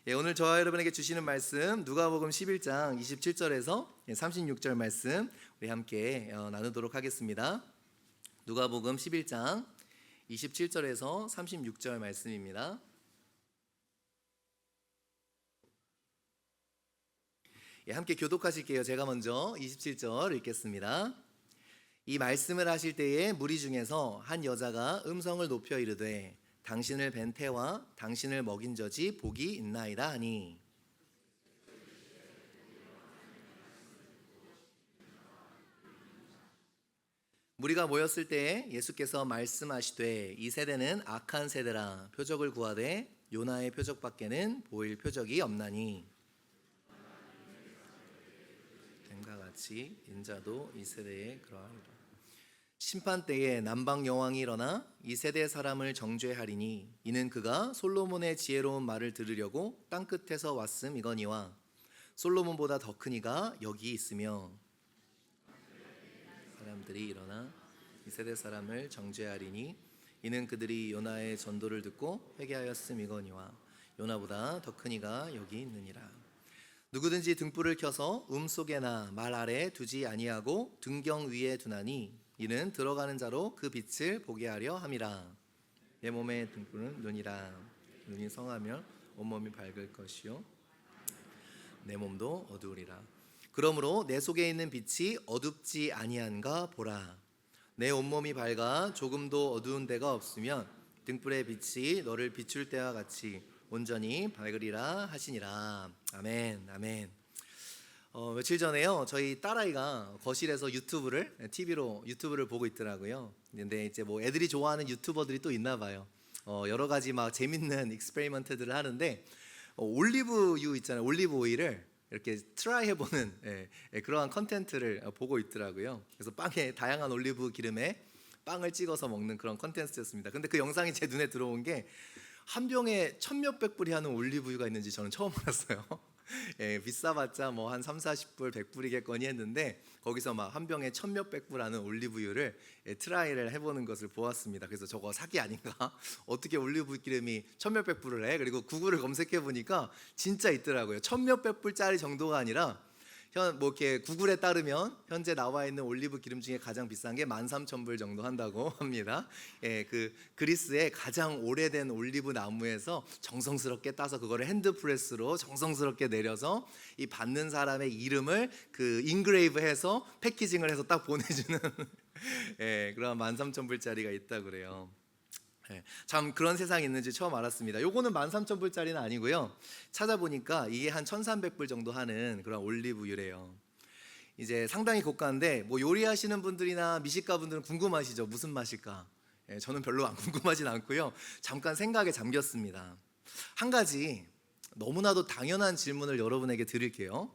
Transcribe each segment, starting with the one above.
오늘 저와 여러분에게 주시는 말씀 누가복음 11장 27절에서 36절 말씀 우리 함께 나누도록 하겠습니다. 누가복음 11장 27절에서 36절 말씀입니다. 함께 교독하실게요. 제가 먼저 27절 읽겠습니다. 이 말씀을 하실 때에 무리 중에서 한 여자가 음성을 높여 이르되 당신을 뵌 태와 당신을 먹인 젖이 복이 있나이다 하니, 무리가 모였을 때에 예수께서 말씀하시되 이 세대는 악한 세대라 표적을 구하되 요나의 표적밖에는 보일 표적이 없나니 됨과 같이 인자도 이 세대에 그러하리라. 심판 때에 남방 여왕이 일어나 이 세대 사람을 정죄하리니 이는 그가 솔로몬의 지혜로운 말을 들으려고 땅 끝에서 왔음이거니와 솔로몬보다 더 큰 이가 여기 있으며 사람들이 일어나 이 세대 사람을 정죄하리니 이는 그들이 요나의 전도를 듣고 회개하였음이거니와 요나보다 더 큰 이가 여기 있느니라. 누구든지 등불을 켜서 속에나 말 아래에 두지 아니하고 등경 위에 두나니 이는 들어가는 자로 그 빛을 보게 하려 함이라. 내 몸의 등불은 눈이라. 눈이 성하면 온몸이 밝을 것이요 내 몸도 어두우리라. 그러므로 내 속에 있는 빛이 어둡지 아니한가 보라. 내 온몸이 밝아 조금도 어두운 데가 없으면 등불의 빛이 너를 비출 때와 같이 온전히 밝으리라 하시니라. 아멘. 아멘. 며칠 전에요, 저희 딸아이가 거실에서 TV로 유튜브를 보고 있더라고요. 근데 이제 뭐 애들이 좋아하는 유튜버들이 또 있나 봐요. 여러 가지 막 재밌는 익스페리먼트들을 하는데 올리브유 있잖아요. 올리브 오일을 이렇게 트라이 해보는 그러한 컨텐츠를 보고 있더라고요. 그래서 빵에 다양한 올리브 기름에 빵을 찍어서 먹는 그런 컨텐츠였습니다. 근데 그 영상이 제 눈에 들어온 게 한 병에 1,000몇백 불이 하는 올리브유가 있는지 저는 처음 알았어요. 비싸봤자 뭐 한 30-40불 100불이겠거니 했는데 거기서 막 한 병에 1,000몇백 불 하는 올리브유를 트라이를 해보는 것을 보았습니다. 그래서 저거 사기 아닌가? 어떻게 올리브 기름이 1,000몇백 불을 해? 그리고 구글을 검색해 보니까 진짜 있더라고요. 1,000몇백 불짜리 정도가 아니라 뭐 이렇게 구글에 따르면 현재 나와 있는 올리브 기름 중에 가장 비싼 게 13,000불 정도 한다고 합니다. 그 그리스의 가장 오래된 올리브 나무에서 정성스럽게 따서 그거를 핸드프레스로 정성스럽게 내려서 이 받는 사람의 이름을 그 인그레이브해서 패키징을 해서 딱 보내주는 그런 13,000불짜리가 있다 그래요. 참 그런 세상이 있는지 처음 알았습니다. 요거는 13,000불짜리는 아니고요. 찾아보니까 이게 한 1,300불 정도 하는 그런 올리브유래요. 이제 상당히 고가인데 뭐 요리하시는 분들이나 미식가 분들은 궁금하시죠? 무슨 맛일까? 저는 별로 안 궁금하진 않고요. 잠깐 생각에 잠겼습니다. 한 가지 너무나도 당연한 질문을 여러분에게 드릴게요.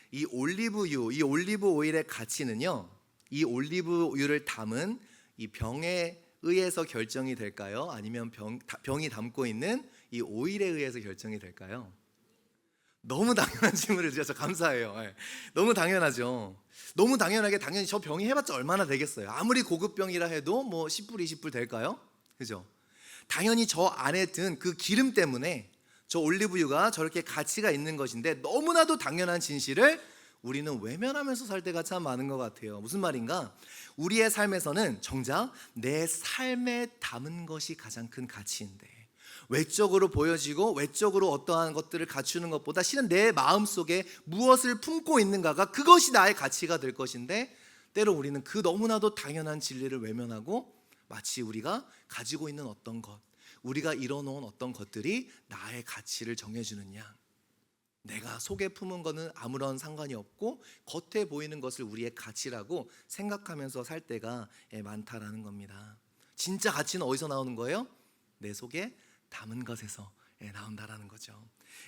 이 올리브유, 이 올리브 오일의 가치는요, 이 올리브유를 담은 이 병에 의해서 결정이 될까요? 아니면 병이 담고 있는 이 오일에 의해서 결정이 될까요? 너무 당연한 질문을 드려서 감사해요. 너무 당연하죠. 너무 당연하게 당연히 저 병이 해봤자 얼마나 되겠어요. 아무리 고급 병이라 해도 뭐 10불 20불 될까요? 그죠? 당연히 저 안에 든 그 기름 때문에 저 올리브유가 저렇게 가치가 있는 것인데 너무나도 당연한 진실을 우리는 외면하면서 살 때가 참 많은 것 같아요. 무슨 말인가? 우리의 삶에서는 정작 내 삶에 담은 것이 가장 큰 가치인데 외적으로 보여지고 외적으로 어떠한 것들을 갖추는 것보다 실은 내 마음속에 무엇을 품고 있는가가 그것이 나의 가치가 될 것인데 때로 우리는 그 너무나도 당연한 진리를 외면하고 마치 우리가 가지고 있는 어떤 것, 우리가 이뤄놓은 어떤 것들이 나의 가치를 정해주는 양, 내가 속에 품은 것은 아무런 상관이 없고 겉에 보이는 것을 우리의 가치라고 생각하면서 살 때가 많다라는 겁니다. 진짜 가치는 어디서 나오는 거예요? 내 속에 담은 것에서 나온다라는 거죠.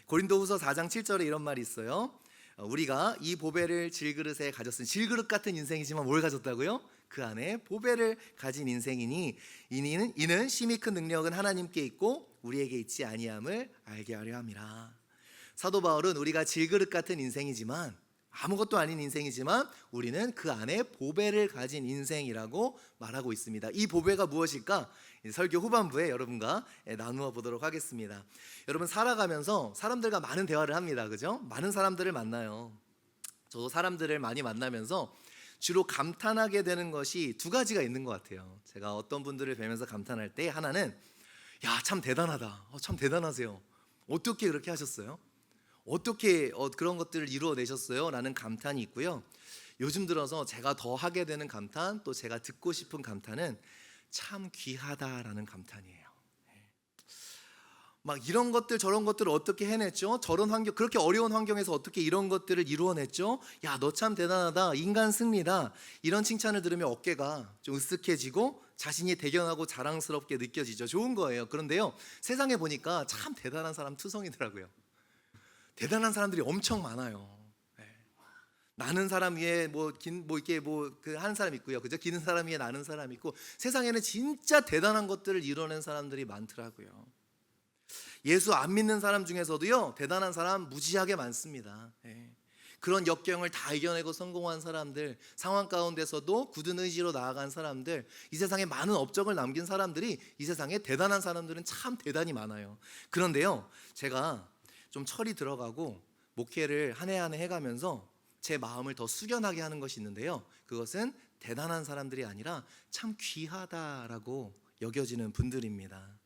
고린도후서 4장 7절에 이런 말이 있어요. 우리가 이 보배를 질그릇에 가졌으니, 질그릇 같은 인생이지만 뭘 가졌다고요? 그 안에 보배를 가진 인생이니 이는 심히 큰 능력은 하나님께 있고 우리에게 있지 아니함을 알게 하려 함이라. 사도 바울은 우리가 질그릇 같은 인생이지만 아무것도 아닌 인생이지만 우리는 그 안에 보배를 가진 인생이라고 말하고 있습니다. 이 보배가 무엇일까? 설교 후반부에 여러분과 나누어 보도록 하겠습니다. 여러분, 살아가면서 사람들과 많은 대화를 합니다. 그죠? 많은 사람들을 만나요. 저도 사람들을 많이 만나면서 주로 감탄하게 되는 것이 두 가지가 있는 것 같아요. 제가 어떤 분들을 뵈면서 감탄할 때, 하나는 야, 참 대단하다. 참 대단하세요. 어떻게 그렇게 하셨어요? 어떻게 그런 것들을 이루어내셨어요? 라는 감탄이 있고요. 요즘 들어서 제가 더 하게 되는 감탄, 또 제가 듣고 싶은 감탄은 참 귀하다라는 감탄이에요. 막 이런 것들 저런 것들을 어떻게 해냈죠? 저런 환경, 그렇게 어려운 환경에서 어떻게 이런 것들을 이루어냈죠? 야, 너 참 대단하다. 인간 승리다. 이런 칭찬을 들으면 어깨가 좀 으쓱해지고 자신이 대견하고 자랑스럽게 느껴지죠. 좋은 거예요. 그런데요, 세상에 보니까 참 대단한 사람 투성이더라고요. 대단한 사람들이 엄청 많아요. 나는 사람 위에 한 사람 있고요. 그죠? 기는 사람 위에 나는 사람 있고, 세상에는 진짜 대단한 것들을 이뤄낸 사람들이 많더라고요. 예수 안 믿는 사람 중에서도요, 대단한 사람 무지하게 많습니다. 그런 역경을 다 이겨내고 성공한 사람들, 상황 가운데서도 굳은 의지로 나아간 사람들, 이 세상에 많은 업적을 남긴 사람들이, 이 세상에 대단한 사람들은 참 대단히 많아요. 그런데요, 제가 좀 철이 들어가고 목회를 한 해 한 해 해가면서 제 마음을 더 숙연하게 하는 것이 있는데요, 그것은 대단한 사람들이 아니라 참 귀하다라고 여겨지는 분들입니다.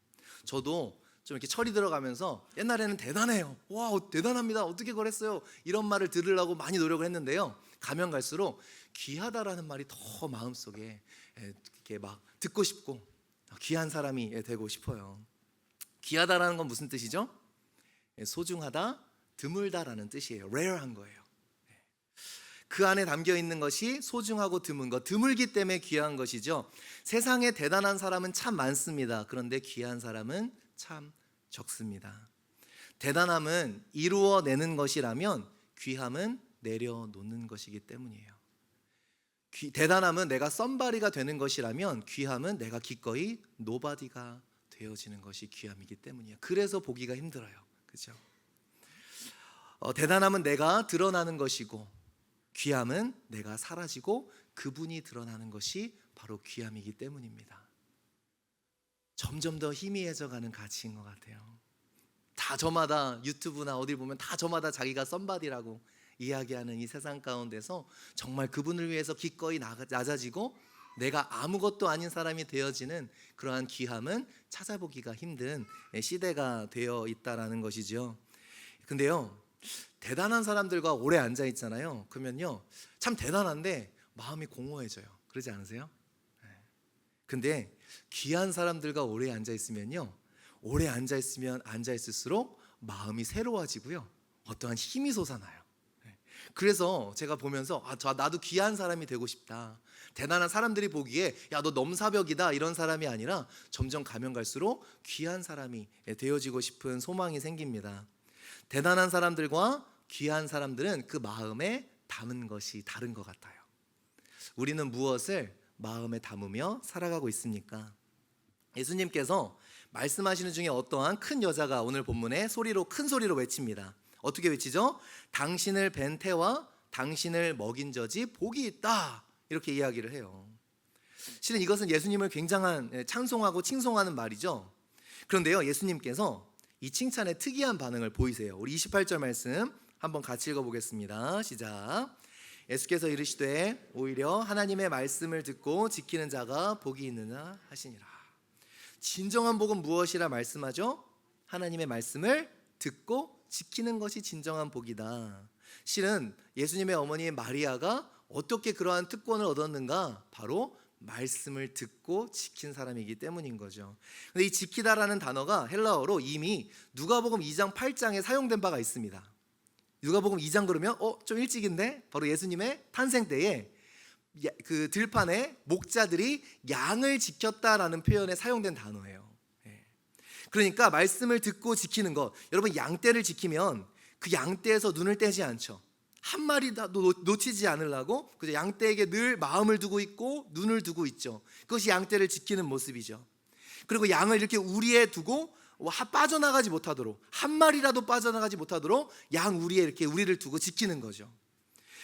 저도 좀 이렇게 철이 들어가면서 옛날에는 대단해요, 와 대단합니다, 어떻게 그랬어요, 이런 말을 들으려고 많이 노력을 했는데요, 가면 갈수록 귀하다라는 말이 더 마음속에 이렇게 막 듣고 싶고 귀한 사람이 되고 싶어요. 귀하다라는 건 무슨 뜻이죠? 소중하다, 드물다라는 뜻이에요. rare한 거예요. 그 안에 담겨 있는 것이 소중하고 드문 것, 드물기 때문에 귀한 것이죠. 세상에 대단한 사람은 참 많습니다. 그런데 귀한 사람은 참 적습니다. 대단함은 이루어내는 것이라면 귀함은 내려놓는 것이기 때문이에요. 대단함은 내가 썸바리가 되는 것이라면 귀함은 내가 기꺼이 노바디가 되어지는 것이 귀함이기 때문이에요. 그래서 보기가 힘들어요. 그렇죠? 대단함은 내가 드러나는 것이고, 귀함은 내가 사라지고 그분이 드러나는 것이 바로 귀함이기 때문입니다. 점점 더 희미해져가는 가치인 것 같아요. 다 저마다 유튜브나 어딜 보면 다 저마다 자기가 썸바디라고 이야기하는 이 세상 가운데서 정말 그분을 위해서 기꺼이 낮아지고 내가 아무것도 아닌 사람이 되어지는 그러한 귀함은 찾아보기가 힘든 시대가 되어 있다라는 것이죠. 근데요, 대단한 사람들과 오래 앉아 있잖아요. 그러면요, 참 대단한데 마음이 공허해져요. 그러지 않으세요? 근데 귀한 사람들과 오래 앉아 있으면요, 오래 앉아 있으면 앉아 있을수록 마음이 새로워지고요, 어떠한 힘이 솟아나요. 그래서 제가 보면서 나도 귀한 사람이 되고 싶다. 대단한 사람들이 보기에 야, 너 넘사벽이다, 이런 사람이 아니라 점점 가면 갈수록 귀한 사람이 되어지고 싶은 소망이 생깁니다. 대단한 사람들과 귀한 사람들은 그 마음에 담은 것이 다른 것 같아요. 우리는 무엇을 마음에 담으며 살아가고 있습니까? 예수님께서 말씀하시는 중에 어떠한 큰 여자가 오늘 본문에 큰 소리로 외칩니다. 어떻게 외치죠? 당신을 뵌 태와 당신을 먹인 젖이 복이 있다, 이렇게 이야기를 해요. 실은 이것은 예수님을 굉장한 찬송하고 칭송하는 말이죠. 그런데요, 예수님께서 이 칭찬에 특이한 반응을 보이세요. 우리 28절 말씀 한번 같이 읽어보겠습니다. 시작. 예수께서 이르시되 오히려 하나님의 말씀을 듣고 지키는 자가 복이 있느냐 하시니라. 진정한 복은 무엇이라 말씀하죠? 하나님의 말씀을 듣고 지키는 것이 진정한 복이다. 실은 예수님의 어머니 마리아가 어떻게 그러한 특권을 얻었는가? 바로 말씀을 듣고 지킨 사람이기 때문인 거죠. 근데 이 지키다라는 단어가 헬라어로 이미 누가복음 2장 8장에 사용된 바가 있습니다. 누가복음 2장 그러면 좀 일찍인데, 바로 예수님의 탄생 때에 그 들판에 목자들이 양을 지켰다라는 표현에 사용된 단어예요. 그러니까 말씀을 듣고 지키는 것, 여러분 양떼를 지키면 그 양떼에서 눈을 떼지 않죠. 한 마리도 놓치지 않으려고 그죠? 양떼에게 늘 마음을 두고 있고 눈을 두고 있죠. 그것이 양떼를 지키는 모습이죠. 그리고 양을 이렇게 우리에 두고 빠져나가지 못하도록, 한 마리라도 빠져나가지 못하도록 양 우리에 이렇게 우리를 두고 지키는 거죠.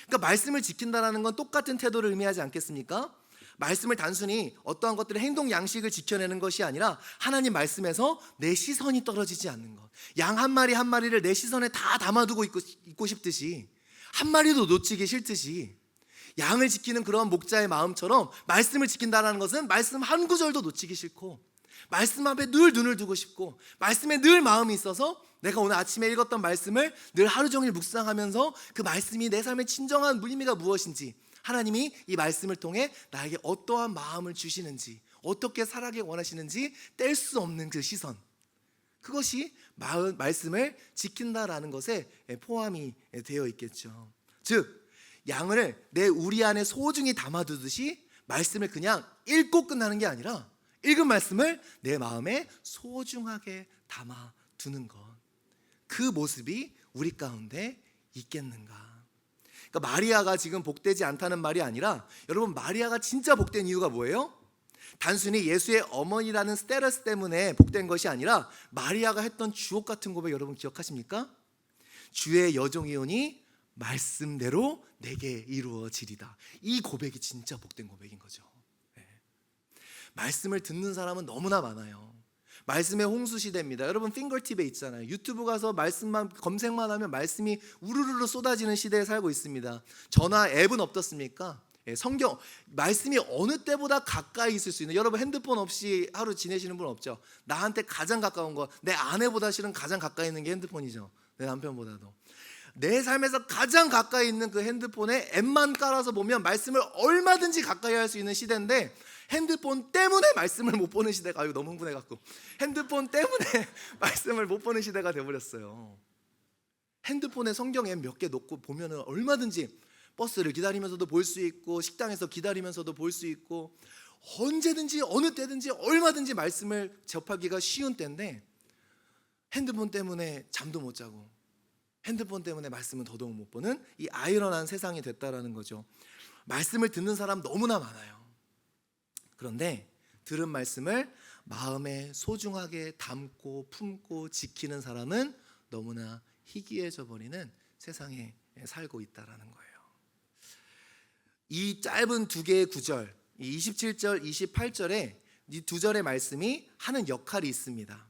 그러니까 말씀을 지킨다라는 건 똑같은 태도를 의미하지 않겠습니까? 말씀을 단순히 어떠한 것들의 행동 양식을 지켜내는 것이 아니라 하나님 말씀에서 내 시선이 떨어지지 않는 것. 양 한 마리 한 마리를 내 시선에 다 담아두고 있고 싶듯이, 한 마리도 놓치기 싫듯이, 양을 지키는 그런 목자의 마음처럼 말씀을 지킨다는 것은 말씀 한 구절도 놓치기 싫고, 말씀 앞에 늘 눈을 두고 싶고, 말씀에 늘 마음이 있어서 내가 오늘 아침에 읽었던 말씀을 늘 하루 종일 묵상하면서 그 말씀이 내 삶의 진정한 의미가 무엇인지, 하나님이 이 말씀을 통해 나에게 어떠한 마음을 주시는지, 어떻게 살아가기 원하시는지 뗄 수 없는 그 시선, 그것이 말씀을 지킨다라는 것에 포함이 되어 있겠죠. 즉 양을 내 우리 안에 소중히 담아두듯이 말씀을 그냥 읽고 끝나는 게 아니라 읽은 말씀을 내 마음에 소중하게 담아두는 것, 그 모습이 우리 가운데 있겠는가? 그러니까 마리아가 지금 복되지 않다는 말이 아니라, 여러분 마리아가 진짜 복된 이유가 뭐예요? 단순히 예수의 어머니라는 스테러스 때문에 복된 것이 아니라 마리아가 했던 주옥 같은 고백 여러분 기억하십니까? 주의 여종이오니 말씀대로 내게 이루어지리다. 이 고백이 진짜 복된 고백인 거죠. 말씀을 듣는 사람은 너무나 많아요. 말씀의 홍수 시대입니다. 여러분 핑거팁에 있잖아요. 유튜브 가서 말씀만 검색만 하면 말씀이 우르르르 쏟아지는 시대에 살고 있습니다. 전화 앱은 어떻습니까? 성경 말씀이 어느 때보다 가까이 있을 수 있는, 여러분 핸드폰 없이 하루 지내시는 분 없죠? 나한테 가장 가까운 거, 내 아내보다 실은 가장 가까이 있는 게 핸드폰이죠. 내 남편보다도. 내 삶에서 가장 가까이 있는 그 핸드폰에 앱만 깔아서 보면 말씀을 얼마든지 가까이 할 수 있는 시대인데, 핸드폰 때문에 말씀을 못 보는 시대가, 아유 너무 흥분해갖고 핸드폰 때문에 말씀을 못 보는 시대가 돼버렸어요. 핸드폰에 성경 앱 몇 개 놓고 보면은 얼마든지 버스를 기다리면서도 볼 수 있고, 식당에서 기다리면서도 볼 수 있고, 언제든지 어느 때든지 얼마든지 말씀을 접하기가 쉬운 때인데, 핸드폰 때문에 잠도 못 자고 핸드폰 때문에 말씀은 더더욱 못 보는 이 아이러니한 세상이 됐다라는 거죠. 말씀을 듣는 사람 너무나 많아요. 그런데 들은 말씀을 마음에 소중하게 담고 품고 지키는 사람은 너무나 희귀해져 버리는 세상에 살고 있다라는 거예요. 이 짧은 두 개의 구절, 이 27절, 28절에 이 두 절의 말씀이 하는 역할이 있습니다.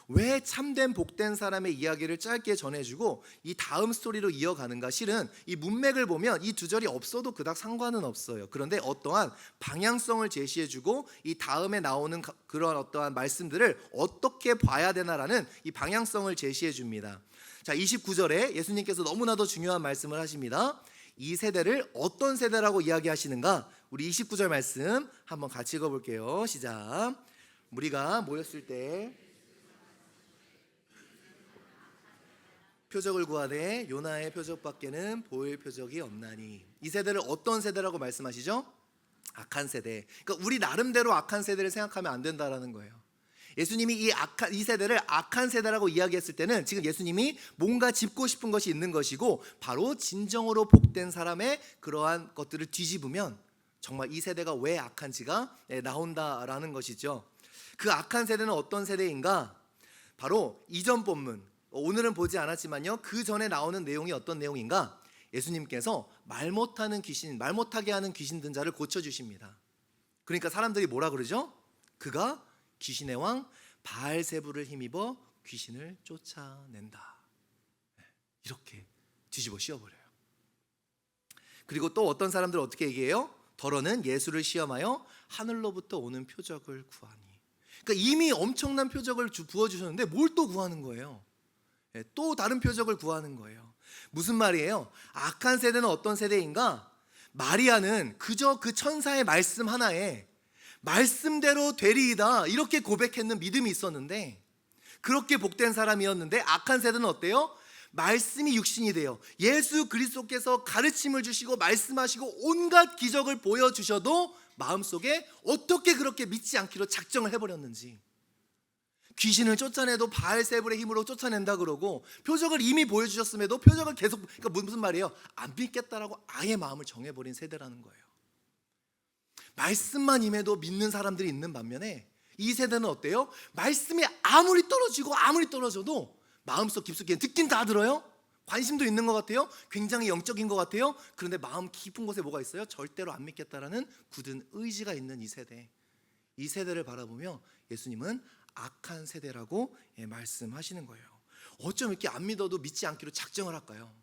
왜 참된 복된 사람의 이야기를 짧게 전해주고 이 다음 스토리로 이어가는가? 실은 이 문맥을 보면 이 두 절이 없어도 그닥 상관은 없어요. 그런데 어떠한 방향성을 제시해주고 이 다음에 나오는 그런 어떠한 말씀들을 어떻게 봐야 되나라는 이 방향성을 제시해줍니다. 자, 29절에 예수님께서 너무나도 중요한 말씀을 하십니다. 이 세대를 어떤 세대라고 이야기하시는가? 우리 29절 말씀 한번 같이 읽어볼게요. 시작. 무리가 모였을 때 표적을 구하되 요나의 표적밖에는 보일 표적이 없나니. 이 세대를 어떤 세대라고 말씀하시죠? 악한 세대. 그러니까 우리 나름대로 악한 세대를 생각하면 안 된다라는 거예요. 예수님이 이 세대를 악한 세대라고 이야기했을 때는 지금 예수님이 뭔가 짚고 싶은 것이 있는 것이고, 바로 진정으로 복된 사람의 그러한 것들을 뒤집으면 정말 이 세대가 왜 악한지가 나온다라는 것이죠. 그 악한 세대는 어떤 세대인가? 바로 이전 본문, 오늘은 보지 않았지만요, 그 전에 나오는 내용이 어떤 내용인가? 예수님께서 말 못하는 귀신, 말 못하게 하는 귀신 든 자를 고쳐주십니다. 그러니까 사람들이 뭐라 그러죠? 그가 귀신의 왕 바알세불을 힘입어 귀신을 쫓아낸다. 이렇게 뒤집어 씌워버려요. 그리고 또 어떤 사람들은 어떻게 얘기해요? 더러는 예수를 시험하여 하늘로부터 오는 표적을 구하니. 그러니까 이미 엄청난 표적을 부어주셨는데 뭘 또 구하는 거예요? 또 다른 표적을 구하는 거예요. 무슨 말이에요? 악한 세대는 어떤 세대인가? 마리아는 그저 그 천사의 말씀 하나에 말씀대로 되리이다 이렇게 고백했는 믿음이 있었는데, 그렇게 복된 사람이었는데, 악한 세대는 어때요? 말씀이 육신이 되어 예수 그리스도께서 가르침을 주시고 말씀하시고 온갖 기적을 보여주셔도 마음속에 어떻게 그렇게 믿지 않기로 작정을 해버렸는지, 귀신을 쫓아내도 바알세불의 힘으로 쫓아낸다 그러고, 표적을 이미 보여주셨음에도 표적을 계속, 그러니까 무슨 말이에요? 안 믿겠다라고 아예 마음을 정해버린 세대라는 거예요. 말씀만 임해도 믿는 사람들이 있는 반면에 이 세대는 어때요? 말씀이 아무리 떨어지고 아무리 떨어져도 마음속 깊숙이 듣긴 다 들어요? 관심도 있는 것 같아요. 굉장히 영적인 것 같아요. 그런데 마음 깊은 곳에 뭐가 있어요? 절대로 안 믿겠다라는 굳은 의지가 있는 이 세대. 이 세대를 바라보며 예수님은 악한 세대라고 말씀하시는 거예요. 어쩜 이렇게 안 믿어도 믿지 않기로 작정을 할까요?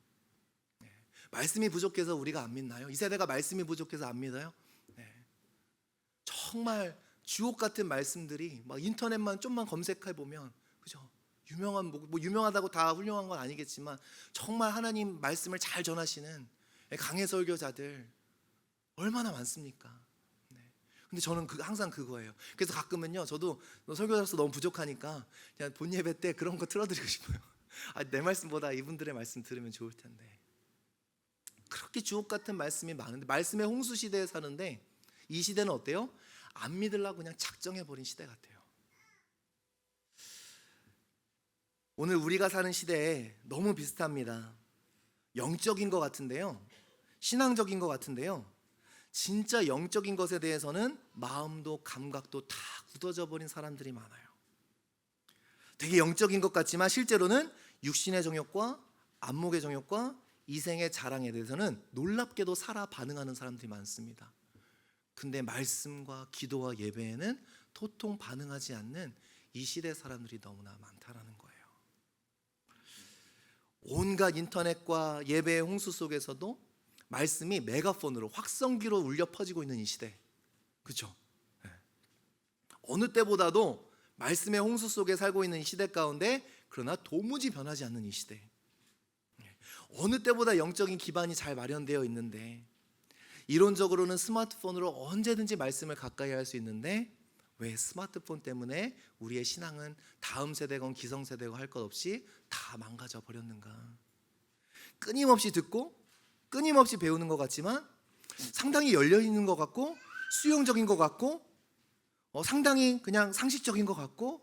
말씀이 부족해서 우리가 안 믿나요? 이 세대가 말씀이 부족해서 안 믿어요? 정말 주옥 같은 말씀들이 막 인터넷만 좀만 검색해 보면, 그죠? 유명한 뭐 유명하다고 다 훌륭한 건 아니겠지만 정말 하나님 말씀을 잘 전하시는 강해 설교자들 얼마나 많습니까? 근데 저는 항상 그거예요. 그래서 가끔은요, 저도 설교자로서 너무 부족하니까 그냥 본 예배 때 그런 거 틀어드리고 싶어요. 내 말씀보다 이분들의 말씀 들으면 좋을 텐데. 그렇게 주옥 같은 말씀이 많은데, 말씀의 홍수 시대에 사는데 이 시대는 어때요? 안 믿으려고 그냥 작정해버린 시대 같아요. 오늘 우리가 사는 시대에 너무 비슷합니다. 영적인 것 같은데요, 신앙적인 것 같은데요, 진짜 영적인 것에 대해서는 마음도 감각도 다 굳어져 버린 사람들이 많아요. 되게 영적인 것 같지만 실제로는 육신의 정욕과 안목의 정욕과 이생의 자랑에 대해서는 놀랍게도 살아 반응하는 사람들이 많습니다. 근데 말씀과 기도와 예배에는 도통 반응하지 않는 이 시대 사람들이 너무나 많다라는 거예요. 온갖 인터넷과 예배의 홍수 속에서도 말씀이 메가폰으로, 확성기로 울려 퍼지고 있는 이 시대, 그렇죠? 어느 때보다도 말씀의 홍수 속에 살고 있는 이 시대 가운데, 그러나 도무지 변하지 않는 이 시대, 어느 때보다 영적인 기반이 잘 마련되어 있는데, 이론적으로는 스마트폰으로 언제든지 말씀을 가까이 할 수 있는데 왜 스마트폰 때문에 우리의 신앙은 다음 세대건 기성세대건 할 것 없이 다 망가져 버렸는가? 끊임없이 듣고 끊임없이 배우는 것 같지만 상당히 열려있는 것 같고 수용적인 것 같고 상당히 그냥 상식적인 것 같고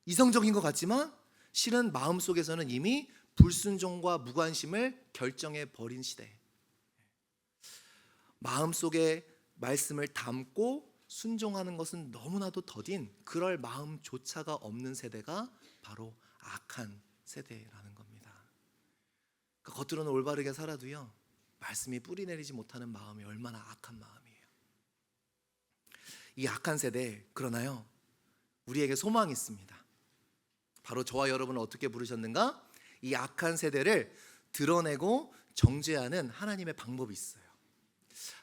이성적인 것 같지만 실은 마음속에서는 이미 불순종과 무관심을 결정해 버린 시대. 마음속에 말씀을 담고 순종하는 것은 너무나도 더딘 그럴 마음조차가 없는 세대가 바로 악한 세대라는 겁니다. 그러니까 겉으로는 올바르게 살아도요, 말씀이 뿌리 내리지 못하는 마음이 얼마나 악한 마음이에요. 이 악한 세대, 그러나요, 우리에게 소망이 있습니다. 바로 저와 여러분을 어떻게 부르셨는가? 이 악한 세대를 드러내고 정죄하는 하나님의 방법이 있어요.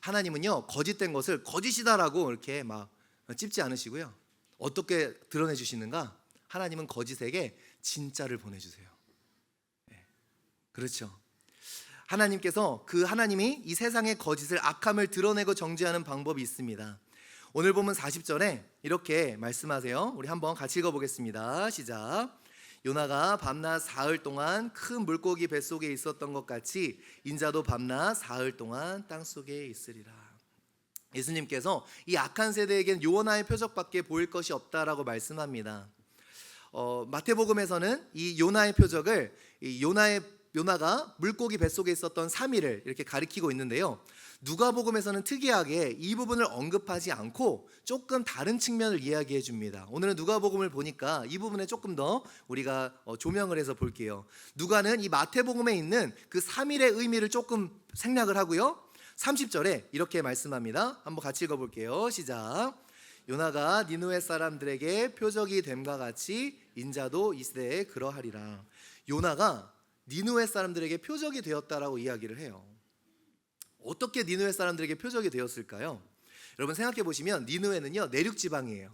하나님은요, 거짓된 것을 거짓이다라고 이렇게 막 찝지 않으시고요. 어떻게 드러내 주시는가? 하나님은 거짓에게 진짜를 보내주세요. 그렇죠. 하나님께서, 하나님이 이 세상의 거짓을, 악함을 드러내고 정죄하는 방법이 있습니다. 오늘 보면 40절에 이렇게 말씀하세요. 우리 한번 같이 읽어보겠습니다. 시작. 요나가 밤낮 사흘 동안 큰 물고기 뱃속에 있었던 것 같이 인자도 밤낮 사흘 동안 땅속에 있으리라. 예수님께서 이 악한 세대에겐 요나의 표적밖에 보일 것이 없다라고 말씀합니다. 마태복음에서는 이 요나의 표적을 요나가 물고기 뱃속에 있었던 3일을 이렇게 가리키고 있는데요, 누가복음에서는 특이하게 이 부분을 언급하지 않고 조금 다른 측면을 이야기해 줍니다. 오늘은 누가복음을 보니까 이 부분에 조금 더 우리가 조명을 해서 볼게요. 누가는 이 마태복음에 있는 그 3일의 의미를 조금 생략을 하고요, 30절에 이렇게 말씀합니다. 한번 같이 읽어볼게요. 시작. 요나가 니느웨 사람들에게 표적이 됨과 같이 인자도 이 시대에 그러하리라. 요나가 니느웨 사람들에게 표적이 되었다라고 이야기를 해요. 어떻게 니느웨 사람들에게 표적이 되었을까요? 여러분 생각해 보시면 니느웨는요, 내륙 지방이에요.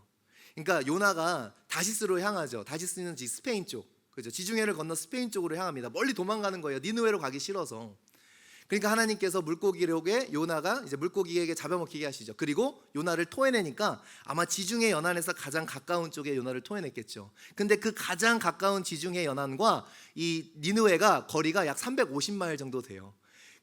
그러니까 요나가 다시스로 향하죠. 다시스는 스페인 쪽, 그죠? 지중해를 건너 스페인 쪽으로 향합니다. 멀리 도망가는 거예요. 니느웨로 가기 싫어서. 그러니까 하나님께서 물고기에게 요나가 이제 물고기에게 잡아먹히게 하시죠. 그리고 요나를 토해내니까 아마 지중해 연안에서 가장 가까운 쪽에 요나를 토해냈겠죠. 근데 그 가장 가까운 지중해 연안과 이 니느웨가 거리가 약 350마일 정도 돼요.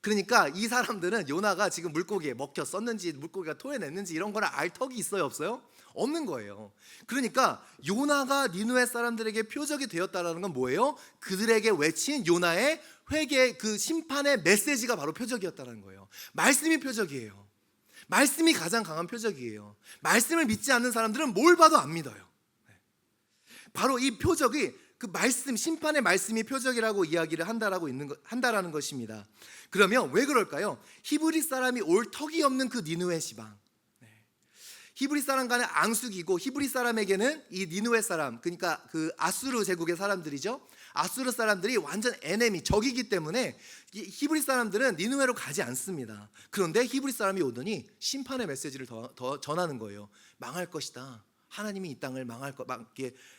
그러니까 이 사람들은 요나가 지금 물고기에 먹혔었는지 물고기가 토해냈는지 이런 거를 알 턱이 있어요, 없어요? 없는 거예요. 그러니까 요나가 니느웨 사람들에게 표적이 되었다라는 건 뭐예요? 그들에게 외친 요나의 회개, 그 심판의 메시지가 바로 표적이었다는 거예요. 말씀이 표적이에요. 말씀이 가장 강한 표적이에요. 말씀을 믿지 않는 사람들은 뭘 봐도 안 믿어요. 바로 이 표적이 그 말씀, 심판의 말씀이 표적이라고 이야기를 한다라는 것입니다. 그러면 왜 그럴까요? 히브리 사람이 올 턱이 없는 그 니느웨 지방, 히브리 사람과는 앙숙이고, 히브리 사람에게는 이 니느웨 사람, 그러니까 그 아수르 제국의 사람들이죠. 아수르 사람들이 완전 에네미, 적이기 때문에 히브리 사람들은 니느웨로 가지 않습니다. 그런데 히브리 사람이 오더니 심판의 메시지를 더 전하는 거예요. 망할 것이다. 하나님이 이 땅을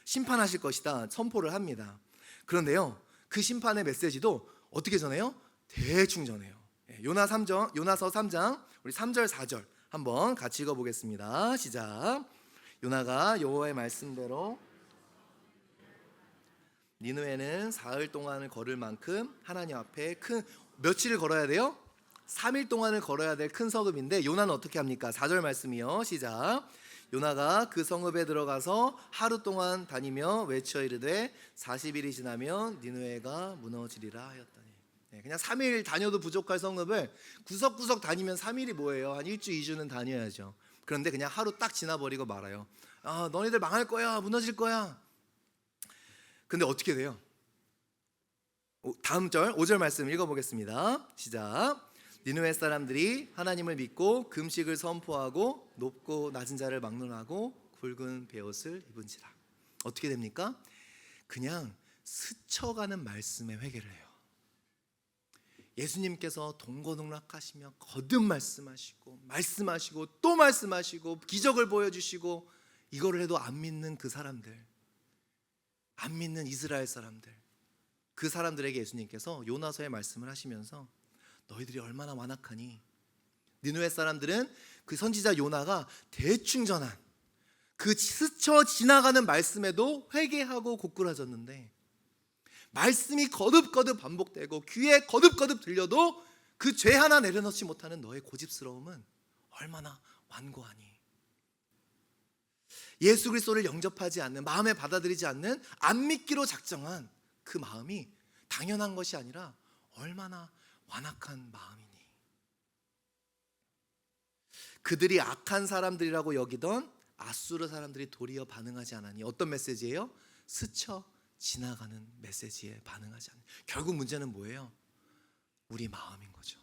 심판하실 것이다 선포를 합니다. 그런데요, 그 심판의 메시지도 어떻게 전해요? 대충 전해요. 요나서 3장 우리 3절 4절 한번 같이 읽어보겠습니다. 시작. 요나가 여호와의 말씀대로 니느웨는 사흘 동안을 걸을 만큼 하나님 앞에 며칠을 걸어야 돼요? 3일 동안을 걸어야 될 큰 성읍인데, 요나는 어떻게 합니까? 4절 말씀이요. 시작. 요나가 그 성읍에 들어가서 하루 동안 다니며 외쳐 이르되 40일이 지나면 니느웨가 무너지리라 하였더니. 그냥 3일 다녀도 부족할 성읍을 구석구석 다니면 3일이 뭐예요? 한 1주 2주는 다녀야죠. 그런데 그냥 하루 딱 지나버리고 말아요. 너희들 망할 거야, 무너질 거야. 근데 어떻게 돼요? 다음 절 5절 말씀 읽어보겠습니다. 시작. 니느웨 사람들이 하나님을 믿고 금식을 선포하고 높고 낮은 자를 막론하고 굵은 베옷을 입은지라. 어떻게 됩니까? 그냥 스쳐가는 말씀에 회개를 해요. 예수님께서 동고동락하시며 거듭 말씀하시고 또 말씀하시고 기적을 보여주시고, 이거를 해도 안 믿는 그 사람들, 안 믿는 이스라엘 사람들, 그 사람들에게 예수님께서 요나서의 말씀을 하시면서 너희들이 얼마나 완악하니. 니느웨 사람들은 그 선지자 요나가 대충 전한 그 스쳐 지나가는 말씀에도 회개하고 고꾸라졌는데, 말씀이 거듭거듭 반복되고 귀에 거듭거듭 들려도 그 죄 하나 내려놓지 못하는 너의 고집스러움은 얼마나 완고하니. 예수 그리스도를 영접하지 않는, 마음에 받아들이지 않는, 안 믿기로 작정한 그 마음이 당연한 것이 아니라 얼마나 완악한 마음이니. 그들이 악한 사람들이라고 여기던 아수르 사람들이 도리어 반응하지 않으니 어떤 메시지예요? 스쳐 지나가는 메시지에 반응하지 않는. 결국 문제는 뭐예요? 우리 마음인 거죠.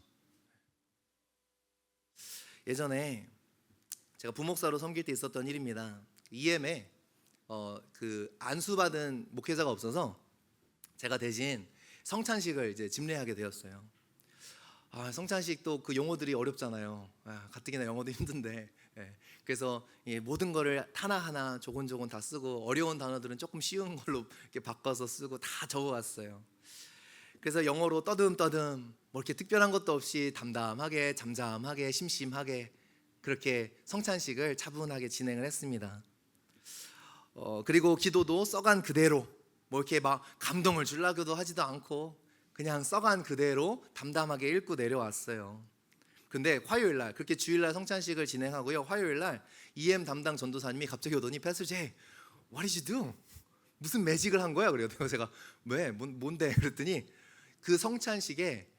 예전에 제가 부목사로 섬길 때 있었던 일입니다. EM에 그 안수받은 목회자가 없어서 제가 대신 성찬식을 이제 집례하게 되었어요. 성찬식도 그 용어들이 어렵잖아요. 가뜩이나 영어도 힘든데, 그래서 모든 거를 하나하나 조곤조곤 다 쓰고, 어려운 단어들은 조금 쉬운 걸로 이렇게 바꿔서 쓰고 다 적어왔어요. 그래서 영어로 떠듬떠듬 뭐 이렇게 특별한 것도 없이 담담하게, 잠잠하게, 심심하게 그렇게 성찬식을 차분하게 진행을 했습니다. 그리고 기도도 써간 그대로, 뭐 이렇게 막 감동을 주려고도 하지도 않고 그냥 써간 그대로 담담하게 읽고 내려왔어요. 근데 화요일날, 그렇게 주일날 성찬식을 진행하고요, 화요일날 EM 담당 전도사님이 갑자기 오더니 패스터 제이, what did you do? 무슨 매직을 한 거야? 그래요. 제가 왜? 뭔데? 그랬더니 그 성찬식에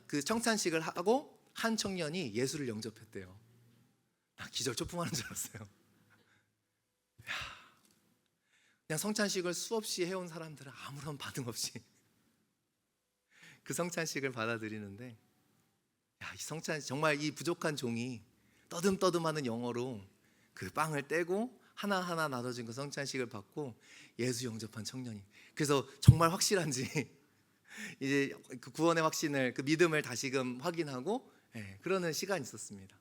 그 청찬식을 하고 한 청년이 예수를 영접했대요. 나 기절초풍하는 줄 알았어요. 그냥 성찬식을 수없이 해온 사람들은 아무런 반응 없이 그 성찬식을 받아들이는데, 이 성찬식, 정말 이 부족한 종이 떠듬떠듬하는 영어로 그 빵을 떼고 하나하나 나눠진 그 성찬식을 받고 예수 영접한 청년이, 그래서 정말 확실한지 이제 그 구원의 확신을, 그 믿음을 다시금 확인하고 그러는 시간이 있었습니다.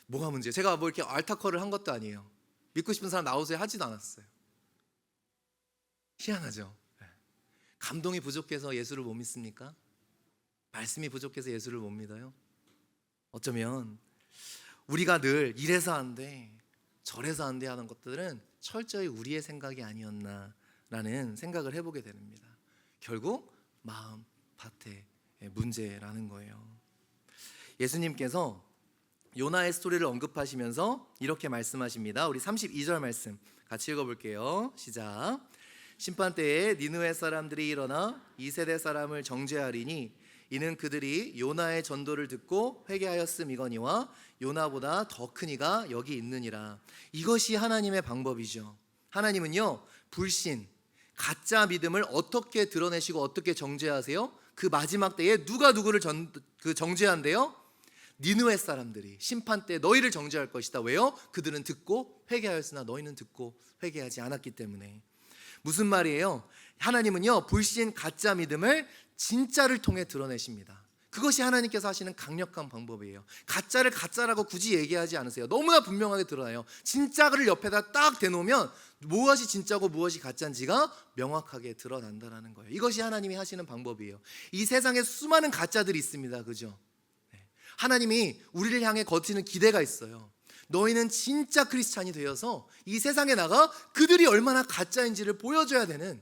뭐가 문제예요? 제가 뭐 이렇게 알타커를 한 것도 아니에요. 믿고 싶은 사람 나오세요 하지도 않았어요. 희한하죠. 감동이 부족해서 예수를 못 믿습니까? 말씀이 부족해서 예수를 못 믿어요? 어쩌면 우리가 늘 이래서 안 돼, 저래서 안 돼 하는 것들은 철저히 우리의 생각이 아니었나라는 생각을 해보게 됩니다. 결국 마음 밭의 문제라는 거예요. 예수님께서 요나의 스토리를 언급하시면서 이렇게 말씀하십니다. 우리 32절 말씀 같이 읽어볼게요. 시작. 심판 때에 니느웨 사람들이 일어나 이 세대 사람을 정죄하리니 이는 그들이 요나의 전도를 듣고 회개하였음이거니와 요나보다 더 큰 이가 여기 있느니라. 이것이 하나님의 방법이죠. 하나님은요, 불신, 가짜 믿음을 어떻게 드러내시고 어떻게 정죄하세요? 그 마지막 때에 누가 누구를 정죄한대요? 니느웨 사람들이 심판 때 너희를 정죄할 것이다. 왜요? 그들은 듣고 회개하였으나 너희는 듣고 회개하지 않았기 때문에. 무슨 말이에요? 하나님은요, 불신, 가짜 믿음을 진짜를 통해 드러내십니다. 그것이 하나님께서 하시는 강력한 방법이에요. 가짜를 가짜라고 굳이 얘기하지 않으세요. 너무나 분명하게 드러나요. 진짜를 옆에다 딱 대놓으면 무엇이 진짜고 무엇이 가짜인지가 명확하게 드러난다는 거예요. 이것이 하나님이 하시는 방법이에요. 이 세상에 수많은 가짜들이 있습니다. 그죠? 하나님이 우리를 향해 거치는 기대가 있어요. 너희는 진짜 크리스찬이 되어서 이 세상에 나가 그들이 얼마나 가짜인지를 보여줘야 되는,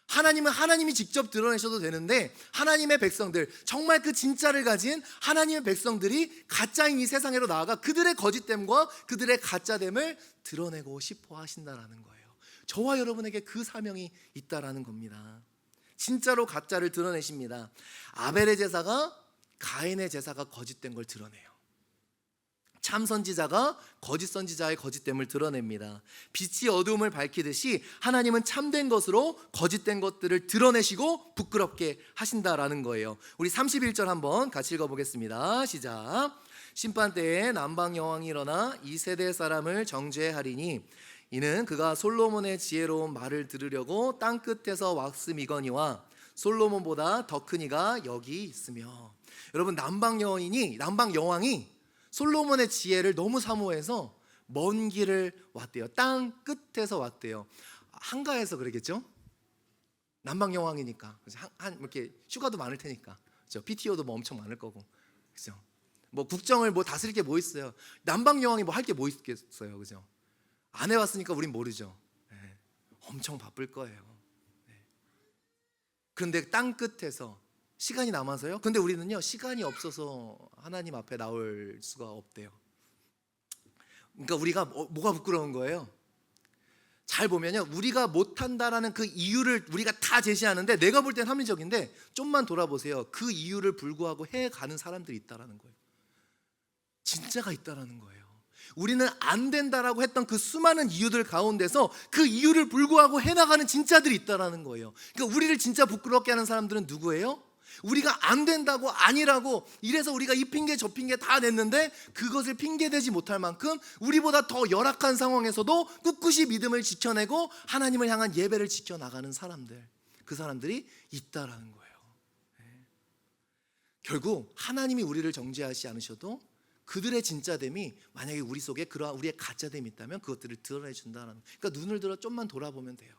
하나님은 하나님이 직접 드러내셔도 되는데 하나님의 백성들, 정말 그 진짜를 가진 하나님의 백성들이 가짜인 이 세상으로 나아가 그들의 거짓됨과 그들의 가짜됨을 드러내고 싶어 하신다라는 거예요. 저와 여러분에게 그 사명이 있다라는 겁니다. 진짜로 가짜를 드러내십니다. 아벨의 제사가, 가인의 제사가 거짓된 걸 드러내요. 참 선지자가 거짓 선지자의 거짓됨을 드러냅니다. 빛이 어두움을 밝히듯이 하나님은 참된 것으로 거짓된 것들을 드러내시고 부끄럽게 하신다라는 거예요. 우리 31절 한번 같이 읽어보겠습니다. 시작. 심판 때에 남방 여왕이 일어나 이 세대 사람을 정죄하리니 이는 그가 솔로몬의 지혜로운 말을 들으려고 땅 끝에서 왁스미거니와 솔로몬보다 더 큰 이가 여기 있으며. 여러분, 남방 여왕이 솔로몬의 지혜를 너무 사모해서 먼 길을 왔대요. 땅 끝에서 왔대요. 한가해서 그러겠죠? 남방 여왕이니까. 이렇게 휴가도 많을 테니까. 그렇죠? PTO도 뭐 엄청 많을 거고. 그렇죠? 뭐 국정을 뭐 다스릴 게 뭐 있어요? 남방 여왕이 뭐 할 게 뭐 있겠어요? 그죠? 안 해왔으니까 우린 모르죠. 네. 엄청 바쁠 거예요. 네. 그런데 땅 끝에서 시간이 남아서요? 근데 우리는요, 시간이 없어서 하나님 앞에 나올 수가 없대요. 그러니까 우리가 뭐가 부끄러운 거예요? 잘 보면요, 우리가 못한다라는 그 이유를 우리가 다 제시하는데 내가 볼 땐 합리적인데 좀만 돌아보세요. 그 이유를 불구하고 해가는 사람들이 있다라는 거예요. 진짜가 있다라는 거예요. 우리는 안 된다라고 했던 그 수많은 이유들 가운데서 그 이유를 불구하고 해나가는 진짜들이 있다라는 거예요. 그러니까 우리를 진짜 부끄럽게 하는 사람들은 누구예요? 우리가 안 된다고, 아니라고, 이래서 우리가 이 핑계 저 핑계 다 냈는데 그것을 핑계대지 못할 만큼 우리보다 더 열악한 상황에서도 꿋꿋이 믿음을 지켜내고 하나님을 향한 예배를 지켜나가는 사람들, 그 사람들이 있다라는 거예요. 결국 하나님이 우리를 정죄하지 않으셔도 그들의 진짜됨이 만약에 우리 속에 그러한 우리의 가짜됨이 있다면 그것들을 드러내준다는. 그러니까 눈을 들어 좀만 돌아보면 돼요.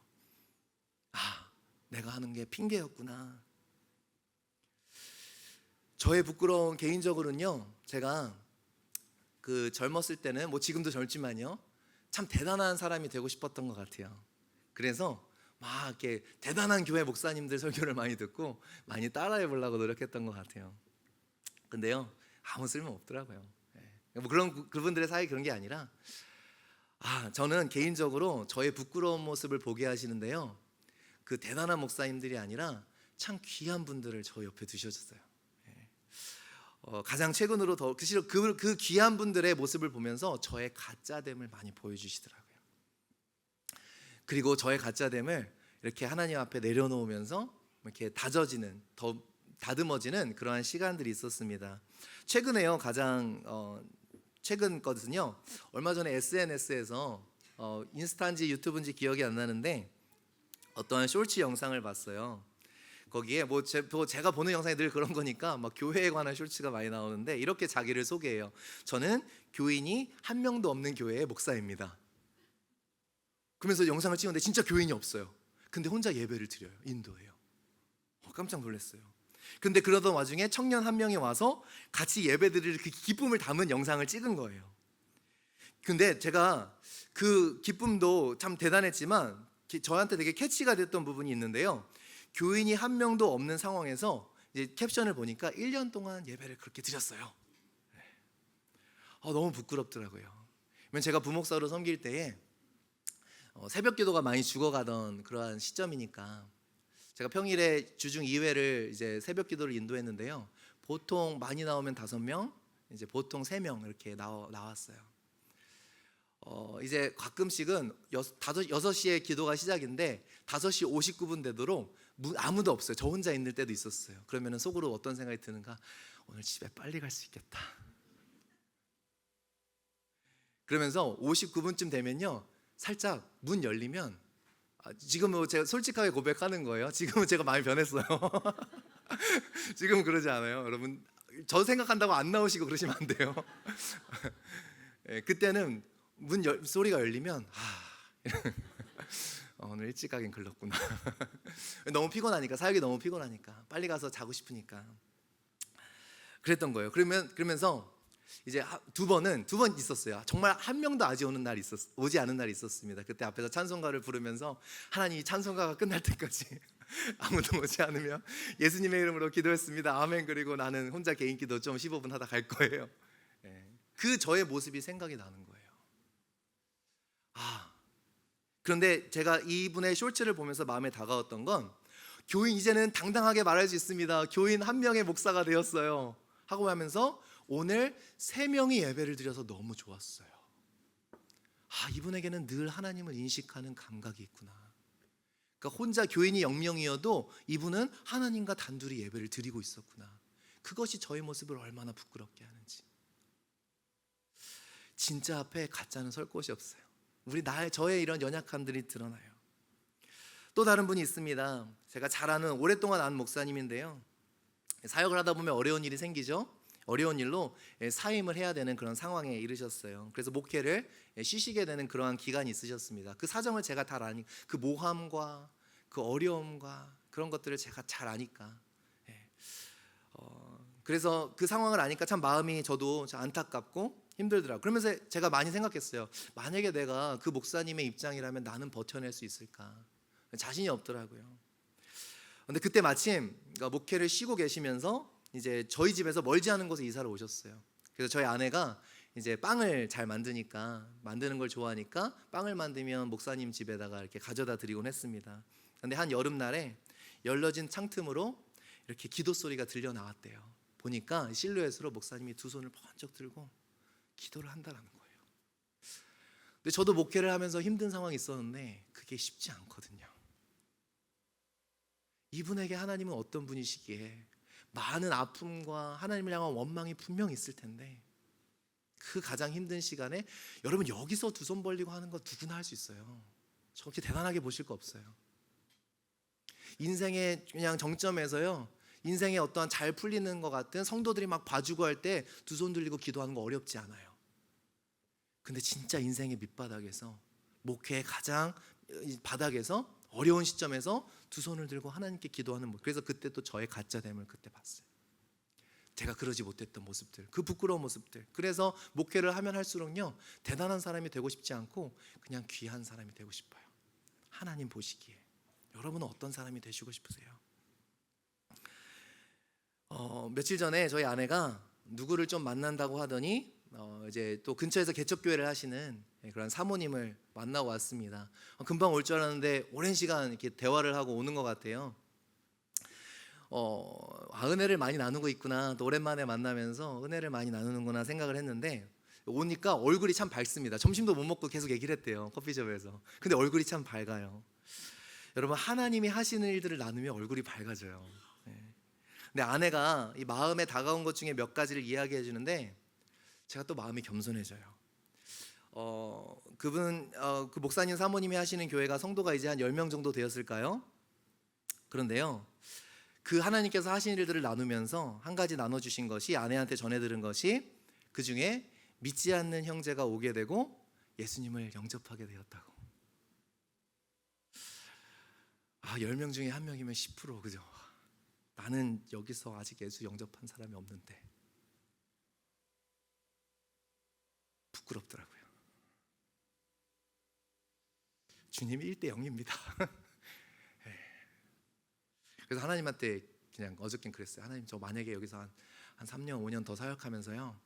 아, 내가 하는 게 핑계였구나. 저의 부끄러운, 개인적으로는요, 제가 그 젊었을 때는, 뭐 지금도 젊지만요, 참 대단한 사람이 되고 싶었던 것 같아요. 그래서 막 이렇게 대단한 교회 목사님들 설교를 많이 듣고 많이 따라해 보려고 노력했던 것 같아요. 근데요, 아무 쓸모 없더라고요. 뭐 그분들의 사이 그런 게 아니라, 저는 개인적으로 저의 부끄러운 모습을 보게 하시는데요, 그 대단한 목사님들이 아니라 참 귀한 분들을 저 옆에 두셔줬어요. 가장 최근으로 그 귀한 분들의 모습을 보면서 저의 가짜됨을 많이 보여주시더라고요. 그리고 저의 가짜됨을 이렇게 하나님 앞에 내려놓으면서 이렇게 다져지는, 더 다듬어지는 그러한 시간들이 있었습니다. 최근에요, 가장 최근 거든요. 얼마 전에 SNS에서 인스타인지 유튜브인지 기억이 안 나는데 어떠한 쇼츠 영상을 봤어요. 거기에 뭐 제가 보는 영상이 늘 그런 거니까 막 교회에 관한 쇼츠가 많이 나오는데 이렇게 자기를 소개해요. 저는 교인이 한 명도 없는 교회의 목사입니다. 그러면서 영상을 찍었는데 진짜 교인이 없어요. 근데 혼자 예배를 드려요. 인도예요. 깜짝 놀랐어요. 근데 그러던 와중에 청년 한 명이 와서 같이 예배드릴 그 기쁨을 담은 영상을 찍은 거예요. 근데 제가 그 기쁨도 참 대단했지만 저한테 되게 캐치가 됐던 부분이 있는데요. 교인이 한 명도 없는 상황에서 이제 캡션을 보니까 1년 동안 예배를 그렇게 드렸어요. 너무 부끄럽더라고요. 제가 부목사로 섬길 때에 새벽 기도가 많이 죽어가던 그러한 시점이니까 제가 평일에 주중 2회를 이제 새벽 기도를 인도했는데요. 보통 많이 나오면 5명, 이제 보통 3명 이렇게 나왔어요. 이제 가끔씩은 6시에 기도가 시작인데 5시 59분 되도록 아무도 없어요. 저 혼자 있는 때도 있었어요. 그러면 속으로 어떤 생각이 드는가? 오늘 집에 빨리 갈 수 있겠다. 그러면서 59분쯤 되면요, 살짝 문 열리면, 지금은 제가 솔직하게 고백하는 거예요. 지금은 제가 많이 변했어요. 지금은 그러지 않아요. 여러분, 저 생각한다고 안 나오시고 그러시면 안 돼요. 그때는 소리가 열리면 오늘 일찍 가긴 글렀구나. 너무 피곤하니까, 사역이 너무 피곤하니까 빨리 가서 자고 싶으니까 그랬던 거예요. 그러면서 이제 두 번 있었어요. 정말 한 명도 오지 않은 날이 있었습니다. 그때 앞에서 찬송가를 부르면서 하나님, 이 찬송가가 끝날 때까지 아무도 오지 않으면 예수님의 이름으로 기도했습니다, 아멘. 그리고 나는 혼자 개인 기도 좀 15분 하다 갈 거예요. 그 저의 모습이 생각이 나는 거예요. 그런데 제가 이분의 쇼츠를 보면서 마음에 다가왔던 건, 교인 이제는 당당하게 말할 수 있습니다, 교인 한 명의 목사가 되었어요 하고 하면서 오늘 3명이 예배를 드려서 너무 좋았어요. 이분에게는 늘 하나님을 인식하는 감각이 있구나. 그러니까 혼자 교인이 0명이어도 이분은 하나님과 단둘이 예배를 드리고 있었구나. 그것이 저의 모습을 얼마나 부끄럽게 하는지. 진짜 앞에 가짜는 설 곳이 없어요. 저의 이런 연약함들이 드러나요. 또 다른 분이 있습니다. 제가 잘 아는, 오랫동안 아는 목사님인데요, 사역을 하다 보면 어려운 일이 생기죠. 어려운 일로 사임을 해야 되는 그런 상황에 이르셨어요. 그래서 목회를 쉬시게 되는 그러한 기간이 있으셨습니다. 그 사정을 제가 다 아니, 그 모함과 그 어려움과 그런 것들을 제가 잘 아니까, 그래서 그 상황을 아니까 참 마음이 저도 안타깝고 힘들더라고요. 그러면서 제가 많이 생각했어요. 만약에 내가 그 목사님의 입장이라면 나는 버텨낼 수 있을까? 자신이 없더라고요. 근데 그때 마침 목회를 쉬고 계시면서 이제 저희 집에서 멀지 않은 곳에 이사를 오셨어요. 그래서 저희 아내가 이제 빵을 잘 만드는 걸 좋아하니까 빵을 만들면 목사님 집에다가 이렇게 가져다 드리곤 했습니다. 근데 한 여름날에 열려진 창틈으로 이렇게 기도 소리가 들려 나왔대요. 보니까 실루엣으로 목사님이 두 손을 번쩍 들고 기도를 한다라는 거예요. 근데 저도 목회를 하면서 힘든 상황이 있었는데 그게 쉽지 않거든요. 이분에게 하나님은 어떤 분이시기에 많은 아픔과 하나님을 향한 원망이 분명히 있을 텐데, 그 가장 힘든 시간에 여러분 여기서 두 손 벌리고 하는 거 누구나 할 수 있어요. 저렇게 대단하게 보실 거 없어요. 인생의 그냥 정점에서요, 인생의 어떠한 잘 풀리는 것 같은 성도들이 막 봐주고 할 때 두 손 들리고 기도하는 거 어렵지 않아요. 근데 진짜 인생의 밑바닥에서, 목회의 가장 바닥에서, 어려운 시점에서 두 손을 들고 하나님께 기도하는 모습. 그래서 그때 또 저의 가짜됨을 그때 봤어요. 제가 그러지 못했던 모습들, 그 부끄러운 모습들. 그래서 목회를 하면 할수록요, 대단한 사람이 되고 싶지 않고 그냥 귀한 사람이 되고 싶어요. 하나님 보시기에. 여러분은 어떤 사람이 되시고 싶으세요? 며칠 전에 저희 아내가 누구를 좀 만난다고 하더니 이제 또 근처에서 개척교회를 하시는 그런 사모님을 만나고 왔습니다. 금방 올 줄 알았는데 오랜 시간 이렇게 대화를 하고 오는 것 같아요. 은혜를 많이 나누고 있구나, 또 오랜만에 만나면서 은혜를 많이 나누는구나 생각을 했는데, 오니까 얼굴이 참 밝습니다. 점심도 못 먹고 계속 얘기를 했대요, 커피숍에서. 근데 얼굴이 참 밝아요. 여러분, 하나님이 하시는 일들을 나누면 얼굴이 밝아져요. 근데 아내가 이 마음에 다가온 것 중에 몇 가지를 이야기해 주는데 제가 또 마음이 겸손해져요. 그 목사님 사모님이 하시는 교회가 성도가 이제 한 10명 정도 되었을까요? 그런데요, 그 하나님께서 하신 일들을 나누면서 한 가지 나눠주신 것이, 아내한테 전해들은 것이, 그 중에 믿지 않는 형제가 오게 되고 예수님을 영접하게 되었다고. 10명 중에 한 명이면 10%, 그죠? 나는 여기서 아직 예수 영접한 사람이 없는데. 부끄럽더라고요. 주님이 1대 0입니다. 그래서 하나님한테 그냥 어저께 그랬어요. 하나님, 저 만약에 여기서 한 3년 5년 더 사역하면서요,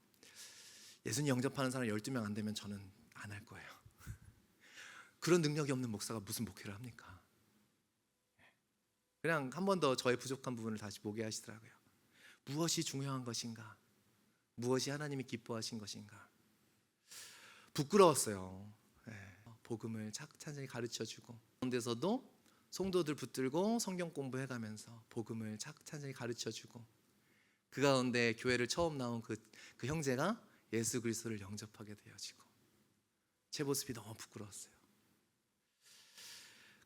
예수님 영접하는 사람 12명 안 되면 저는 안 할 거예요. 그런 능력이 없는 목사가 무슨 목회를 합니까? 그냥 한 번 더 저의 부족한 부분을 다시 보게 하시더라고요. 무엇이 중요한 것인가? 무엇이 하나님이 기뻐하신 것인가? 부끄러웠어요. 복음을 찬찬히 가르쳐주고 가운데서도 성도들 붙들고 성경 공부해가면서 복음을 찬찬히 가르쳐주고 그 가운데 교회를 처음 나온 그 형제가 예수 그리스도를 영접하게 되어지고 제 모습이 너무 부끄러웠어요.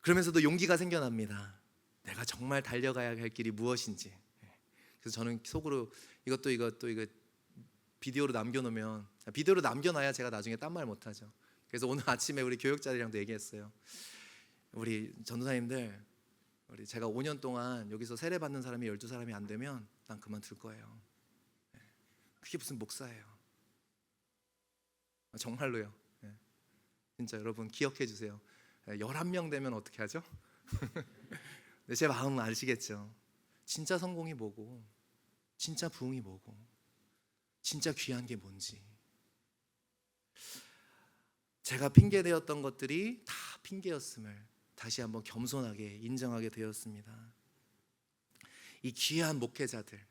그러면서도 용기가 생겨납니다. 내가 정말 달려가야 할 길이 무엇인지. 그래서 저는 속으로 이거 비디오로 남겨놓으면 비디오로 남겨놔야 제가 나중에 딴 말 못하죠. 그래서 오늘 아침에 우리 교역자들이랑도 얘기했어요. 우리 전도사님들, 제가 5년 동안 여기서 세례 받는 사람이 12사람이 안 되면 난 그만둘 거예요. 그게 무슨 목사예요. 정말로요. 진짜 여러분 기억해 주세요. 11명 되면 어떻게 하죠? 제 마음은 아시겠죠? 진짜 성공이 뭐고, 진짜 부흥이 뭐고, 진짜 귀한 게 뭔지. 제가 핑계되었던 것들이 다 핑계였음을 다시 한번 겸손하게 인정하게 되었습니다. 이 귀한 목회자들,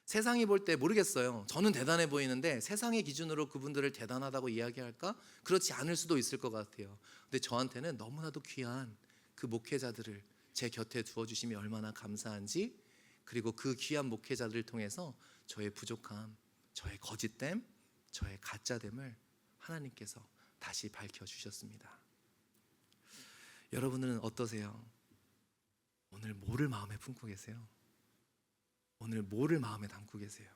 세상이 볼 때 모르겠어요. 저는 대단해 보이는데 세상의 기준으로 그분들을 대단하다고 이야기할까? 그렇지 않을 수도 있을 것 같아요. 근데 저한테는 너무나도 귀한 그 목회자들을 제 곁에 두어주심이 얼마나 감사한지, 그리고 그 귀한 목회자들을 통해서 저의 부족함, 저의 거짓됨, 저의 가짜됨을 하나님께서 다시 밝혀주셨습니다. 여러분은 어떠세요? 오늘 뭐를 마음에 품고 계세요? 오늘 뭐를 마음에 담고 계세요?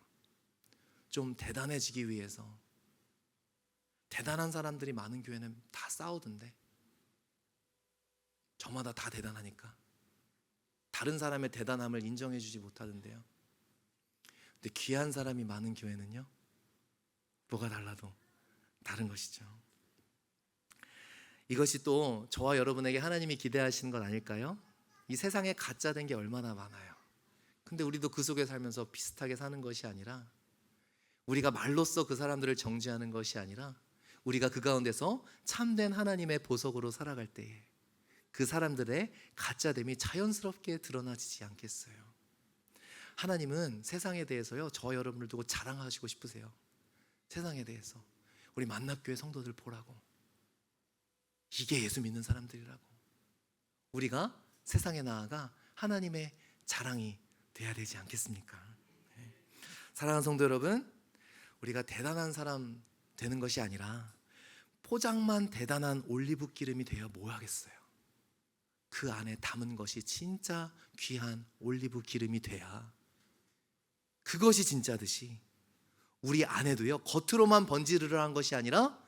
좀 대단해지기 위해서. 대단한 사람들이 많은 교회는 다 싸우던데, 저마다 다 대단하니까 다른 사람의 대단함을 인정해 주지 못하던데요. 근데 귀한 사람이 많은 교회는요, 뭐가 달라도 다른 것이죠. 이것이 또 저와 여러분에게 하나님이 기대하시는 것 아닐까요? 이 세상에 가짜된 게 얼마나 많아요. 근데 우리도 그 속에 살면서 비슷하게 사는 것이 아니라, 우리가 말로써 그 사람들을 정죄하는 것이 아니라, 우리가 그 가운데서 참된 하나님의 보석으로 살아갈 때에 그 사람들의 가짜됨이 자연스럽게 드러나지지 않겠어요? 하나님은 세상에 대해서요, 저 여러분을 두고 자랑하시고 싶으세요. 세상에 대해서 우리 만납교회 성도들 보라고, 이게 예수 믿는 사람들이라고. 우리가 세상에 나아가 하나님의 자랑이 돼야 되지 않겠습니까? 사랑하는 성도 여러분, 우리가 대단한 사람 되는 것이 아니라 포장만 대단한 올리브 기름이 되어 뭐 하겠어요? 그 안에 담은 것이 진짜 귀한 올리브 기름이 돼야, 그것이 진짜듯이 우리 안에도요, 겉으로만 번지르르한 것이 아니라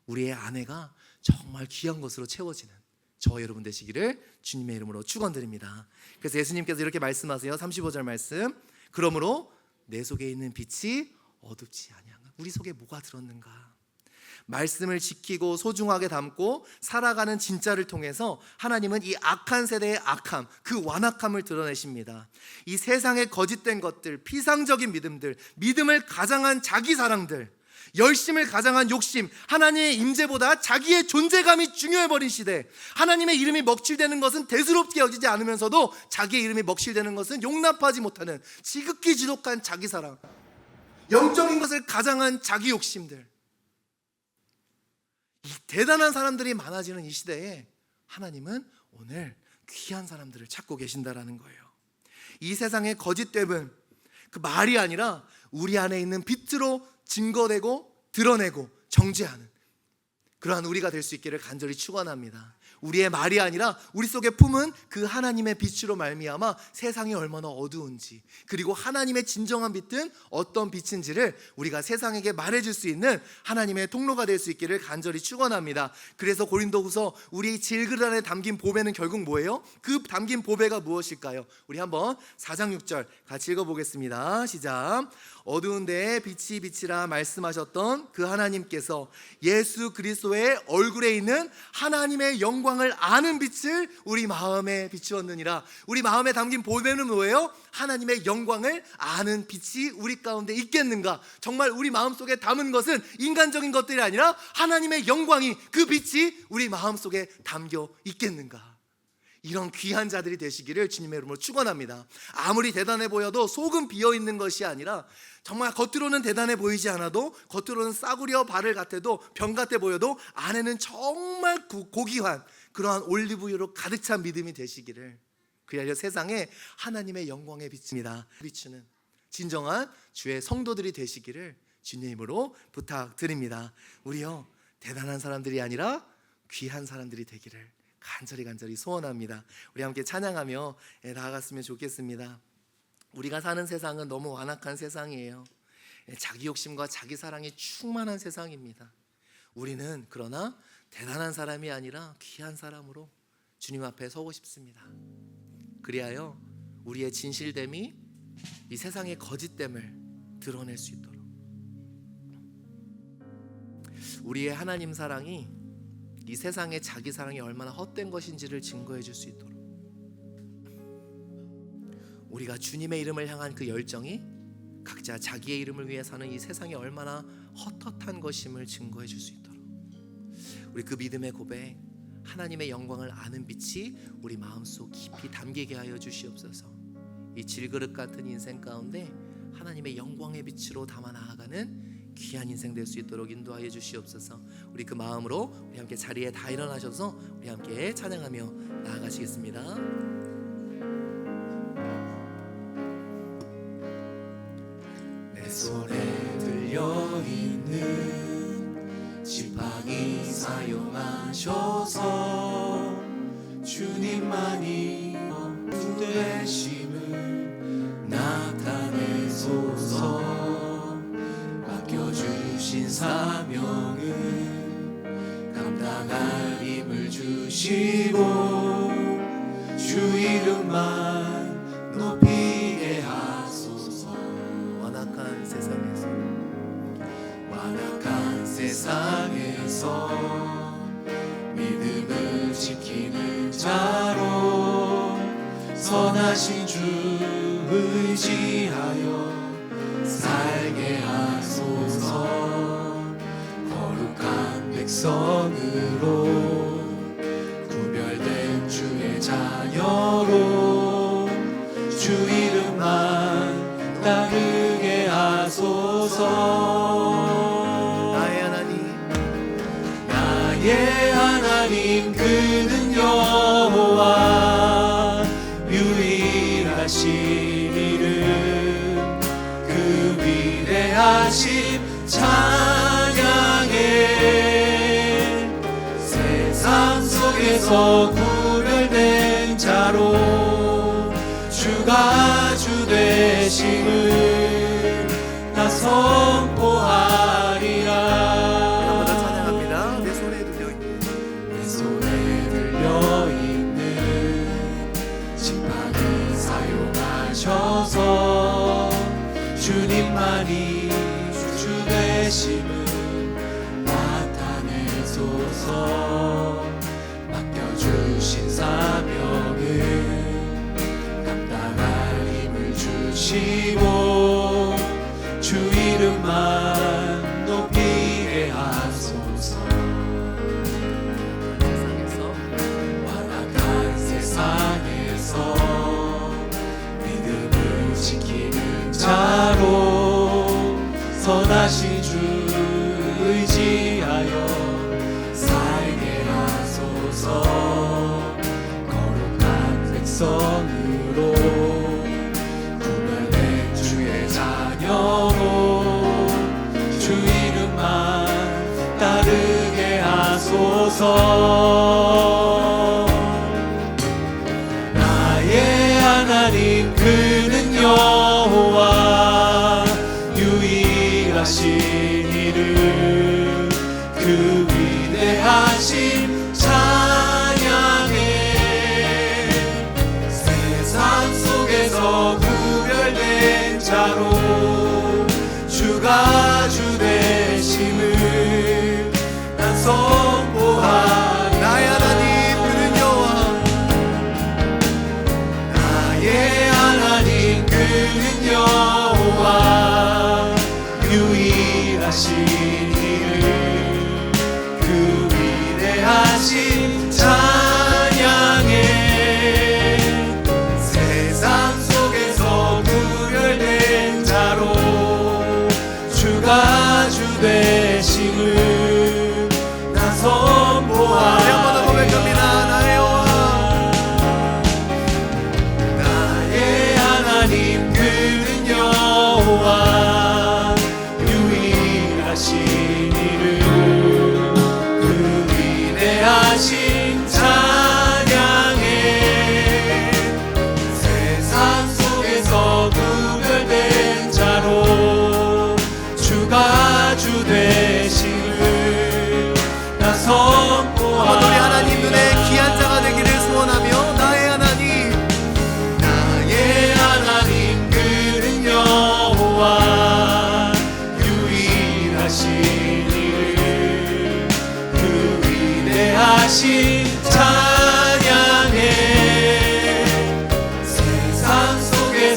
우리의 안에가 정말 귀한 것으로 채워지는 저 여러분 되시기를 주님의 이름으로 축원드립니다. 그래서 예수님께서 이렇게 말씀하세요. 35절 말씀. 그러므로 내 속에 있는 빛이 어둡지 아니하나. 우리 속에 뭐가 들었는가? 말씀을 지키고 소중하게 담고 살아가는 진짜를 통해서 하나님은 이 악한 세대의 악함, 그 완악함을 드러내십니다. 이 세상의 거짓된 것들, 피상적인 믿음들, 믿음을 가장한 자기 사랑들, 열심을 가장한 욕심, 하나님의 임재보다 자기의 존재감이 중요해버린 시대, 하나님의 이름이 먹칠되는 것은 대수롭게 여기지 않으면서도 자기의 이름이 먹칠되는 것은 용납하지 못하는 지극히 지독한 자기 사랑, 영적인 것을 가장한 자기 욕심들, 이 대단한 사람들이 많아지는 이 시대에 하나님은 오늘 귀한 사람들을 찾고 계신다라는 거예요. 이 세상의 거짓됨은 그 말이 아니라 우리 안에 있는 빛으로 증거되고 드러내고 정죄하는 그러한 우리가 될 수 있기를 간절히 축원합니다. 우리의 말이 아니라 우리 속에 품은 그 하나님의 빛으로 말미암아 세상이 얼마나 어두운지, 그리고 하나님의 진정한 빛은 어떤 빛인지를 우리가 세상에게 말해줄 수 있는 하나님의 통로가 될 수 있기를 간절히 축원합니다. 그래서 고린도후서 우리 질그릇 안에 담긴 보배는 결국 뭐예요? 그 담긴 보배가 무엇일까요? 우리 한번 4장 6절 같이 읽어보겠습니다. 시작. 어두운 데에 빛이 빛이라 말씀하셨던 그 하나님께서 예수 그리스도의 얼굴에 있는 하나님의 영광을 아는 빛을 우리 마음에 비추었느니라. 우리 마음에 담긴 보배는 뭐예요? 하나님의 영광을 아는 빛이 우리 가운데 있겠는가? 정말 우리 마음속에 담은 것은 인간적인 것들이 아니라 하나님의 영광이, 그 빛이 우리 마음속에 담겨 있겠는가? 이런 귀한 자들이 되시기를 주님의 이름으로 축원합니다. 아무리 대단해 보여도 속은 비어있는 것이 아니라 정말 겉으로는 대단해 보이지 않아도, 겉으로는 싸구려 발을 같아도 병 같아 보여도 안에는 정말 고귀한 그러한 올리브유로 가득 찬 믿음이 되시기를, 그리하여 세상에 하나님의 영광에 비추는 진정한 주의 성도들이 되시기를 주님으로 부탁드립니다. 우리요, 대단한 사람들이 아니라 귀한 사람들이 되기를 간절히 소원합니다. 우리 함께 찬양하며 나아갔으면 좋겠습니다. 우리가 사는 세상은 너무 완악한 세상이에요. 자기 욕심과 자기 사랑이 충만한 세상입니다. 우리는 그러나 대단한 사람이 아니라 귀한 사람으로 주님 앞에 서고 싶습니다. 그리하여 우리의 진실됨이 이 세상의 거짓됨을 드러낼 수 있도록, 우리의 하나님 사랑이 이 세상의 자기 사랑이 얼마나 헛된 것인지를 증거해 줄 수 있도록, 우리가 주님의 이름을 향한 그 열정이 각자 자기의 이름을 위해 사는 이 세상이 얼마나 헛헛한 것임을 증거해 줄 수 있도록, 우리 그 믿음의 고백, 하나님의 영광을 아는 빛이 우리 마음속 깊이 담기게 하여 주시옵소서. 이 질그릇 같은 인생 가운데 하나님의 영광의 빛으로 담아 나아가는 귀한 인생 될 수 있도록 인도하여 주시옵소서. 우리 그 마음으로 우리 함께 자리에 다 일어나셔서 우리 함께 찬양하며 나아가시겠습니다. 내 손에 들려있는 지팡이 사용하셔서 주님만이 되심을 나타내소서. 맡겨주신 사명은 감당할 힘을 주시고 주 이름만 높이게 하소서. 완악한 세상에서 믿음을 지키는 자로 선하신 주 의지하여 살게 하소서. 거룩한 백성으로 구별된 주의 자녀로 주 이름만 따르게 하소서. 나의 하나님 그는 여호와 유일하신 이름 그 위대하심 찬양해. 세상 속에서 구별된 자로 주가 주 되심을 나 선포하리라. 주님만이 주 되심을 나타내소서. 맡겨주신 사명은 감당할 힘을 주시고 주 이름만 높이게 하소서. 완악한 세상에서 믿음을 지키는 자로 선하신 주 의지하여 살게 하소서. 거룩한 백성으로 구별된 주의 자녀로 주 이름만 따르게 하소서. 나의 하나님 그는 여호와 유일하신 이름 그 위대하심 찬양해. 세상 속에서 구별된 자로 주가 주 되심을 난 선포하리. 나의 하나님 그는 여호와 나의 하나님 그는 여호와 유일하신 이름 그 위대하신 찬양해.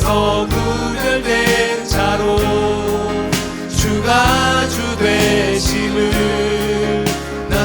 더 구별된 자로 주가 주 되심을 나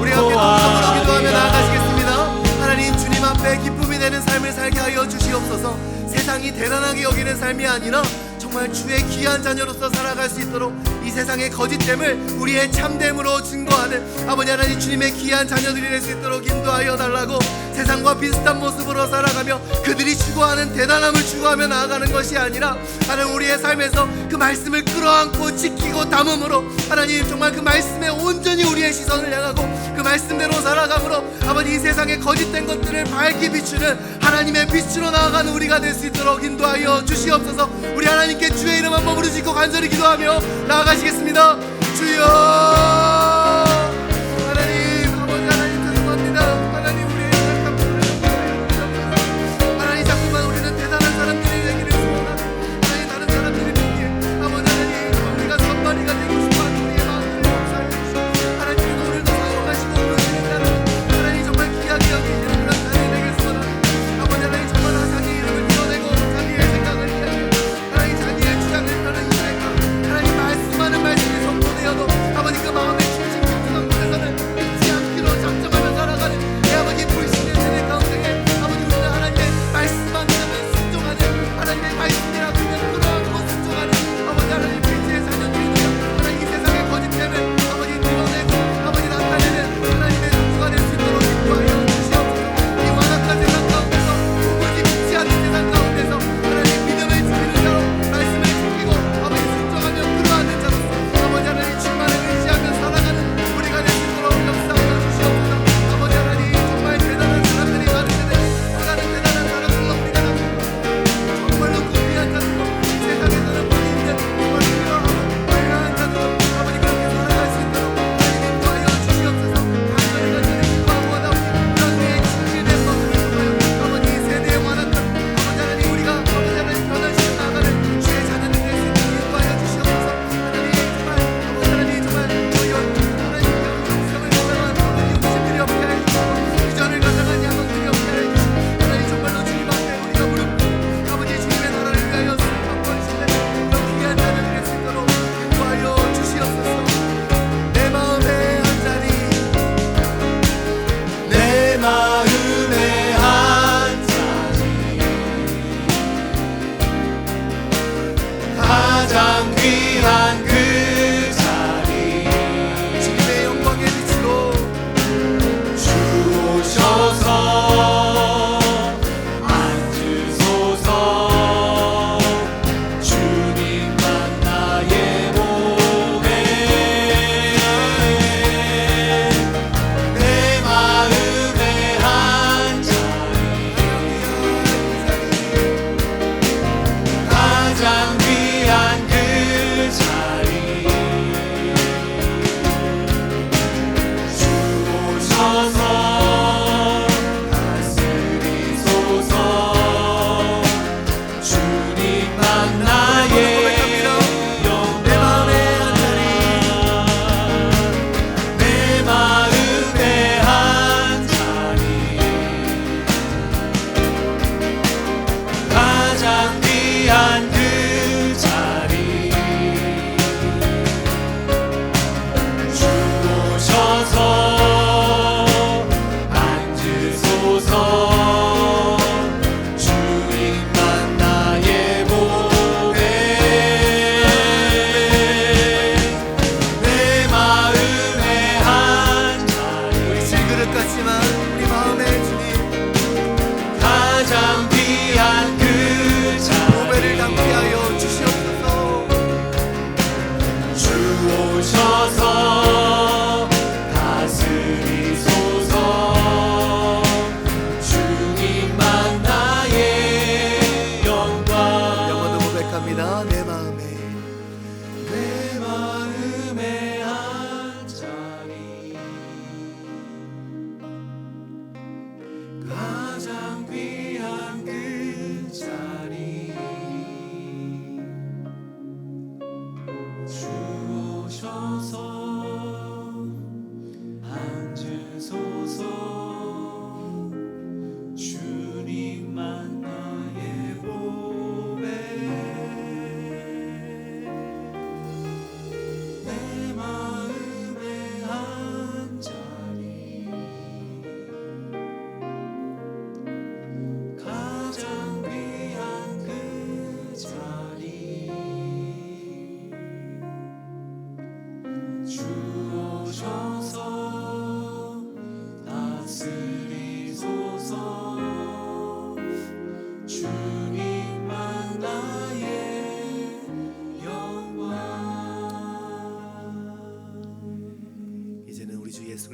우리 함께 동성으로 기도하며 선포하리라. 나아가시겠습니다. 하나님, 주님 앞에 기쁨이 되는 삶을 살게 하여 주시옵소서. 세상이 대단하게 여기는 삶이 아니라 정말 주의 귀한 자녀로서 살아갈 수 있도록 이 세상의 거짓됨을 우리의 참됨으로 증거하는 아버지 하나님, 주님의 귀한 자녀들이 될 수 있도록 인도하여 달라고. 세상과 비슷한 모습으로 살아가며 그들이 추구하는 대단함을 추구하며 나아가는 것이 아니라 하나님, 우리의 삶에서 그 말씀을 끌어안고 지키고 담음으로 하나님, 정말 그 말씀에 온전히 우리의 시선을 향하고 그 말씀대로 살아감으로 아버지, 이 세상의 거짓된 것들을 밝게 비추는 하나님의 빛으로 나아가는 우리가 될 수 있도록 인도하여 주시옵소서. 우리 하나님께 주의 이름 한번 부르짖고 간절히 기도하며 나아가시겠습니다. 주여 하나님, 아버지 하나님, 죄송합니다. 하나님, 우리의 잘못을 주시옵소서. 하나님, 자꾸만 우리는 대단한 사람들이 되기를 소원하고 하나님, 다른 사람들이 되기에 아버지 하나님, 우리가 선발이가 되고 싶어하는 우리의 마음을 용서하여 주시고 하나님께서 오늘도 사용하시고 부르시는 자를 하나님, 정말 귀하게 여기시는 그런 자들이 되길 소원합니다. 아버지 하나님, 정말 자기 이름을 드러내고 자기의 생각을 이야기하고 하나님, 자기의 주장을 펴는 이야기가 하나님, 말씀하는 말씀이 선포되어도 아버지, 그 마음에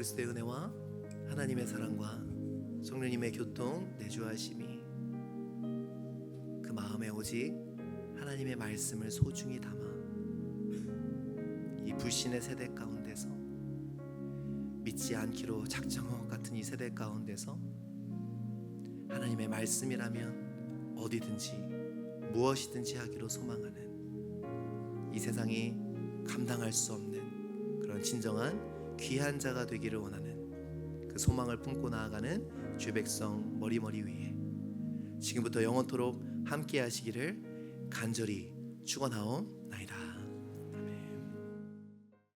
그리스도의 은혜와 하나님의 사랑과 성령님의 교통 내주하심이 그 마음에 오직 하나님의 말씀을 소중히 담아 이 불신의 세대 가운데서 믿지 않기로 작정한 것 같은 이 세대 가운데서 하나님의 말씀이라면 어디든지 무엇이든지 하기로 소망하는 이 세상이 감당할 수 없는 그런 진정한 귀한 자가 되기를 원하는 그 소망을 품고 나아가는 주의 백성 머리머리 위에 지금부터 영원토록 함께 하시기를 간절히 축원하옵.